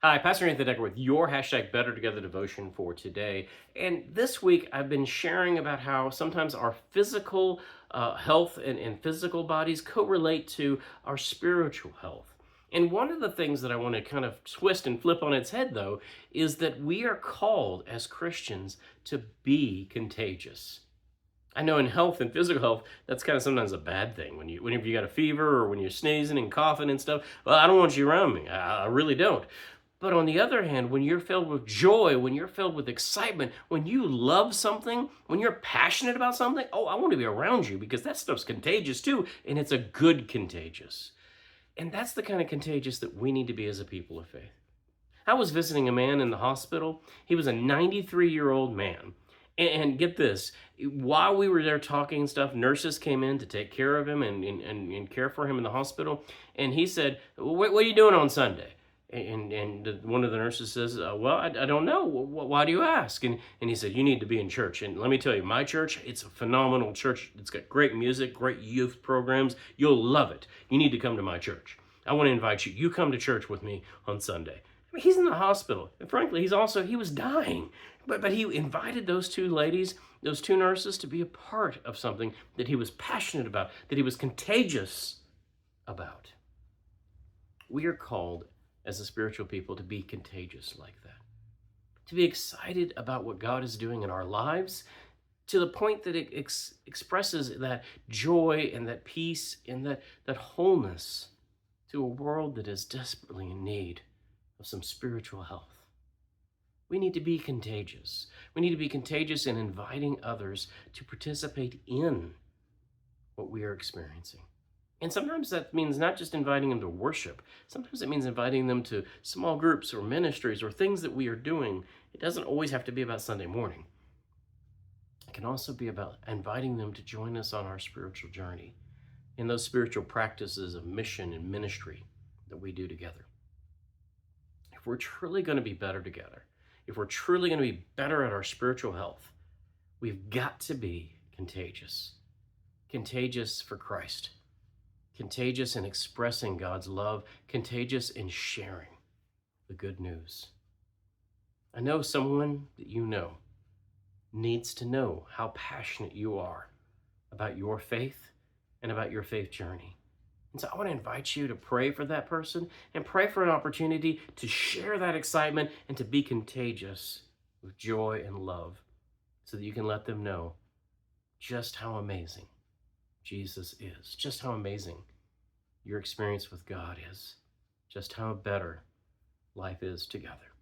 Hi, Pastor Nathan Decker with your hashtag Better Together devotion for today. And this week I've been sharing about how sometimes our physical health and physical bodies correlate to our spiritual health. And one of the things that I want to kind of twist and flip on its head, though, is that we are called as Christians to be contagious. I know in health and physical health, that's kind of sometimes a bad thing. Whenever you got a fever or when you're sneezing and coughing and stuff, well, I don't want you around me. I really don't. But on the other hand, when you're filled with joy, when you're filled with excitement, when you love something, when you're passionate about something, oh, I want to be around you because that stuff's contagious too, and it's a good contagious. And that's the kind of contagious that we need to be as a people of faith. I was visiting a man in the hospital. He was a 93-year-old man. And get this, while we were there talking and stuff, nurses came in to take care of him and care for him in the hospital. And he said, what are you doing on Sunday? One of the nurses says, well, I don't know. Why do you ask? And he said, you need to be in church. And let me tell you, my church, it's a phenomenal church. It's got great music, great youth programs. You'll love it. You need to come to my church. I want to invite you. You come to church with me on Sunday. I mean, he's in the hospital. And frankly, he was dying. But he invited those two ladies, those two nurses, to be a part of something that he was passionate about, that he was contagious about. We are called as a spiritual people to be contagious like that, to be excited about what God is doing in our lives to the point that it expresses that joy and that peace and that wholeness to a world that is desperately in need of some spiritual health. We need to be contagious. We need to be contagious in inviting others to participate in what we are experiencing. And sometimes that means not just inviting them to worship. Sometimes it means inviting them to small groups or ministries or things that we are doing. It doesn't always have to be about Sunday morning. It can also be about inviting them to join us on our spiritual journey in those spiritual practices of mission and ministry that we do together. If we're truly going to be better together, if we're truly going to be better at our spiritual health, we've got to be contagious. Contagious for Christ. Contagious in expressing God's love. Contagious in sharing the good news. I know someone that you know needs to know how passionate you are about your faith and about your faith journey. And so I want to invite you to pray for that person and pray for an opportunity to share that excitement and to be contagious with joy and love so that you can let them know just how amazing Jesus is, just how amazing your experience with God is, just how better life is together.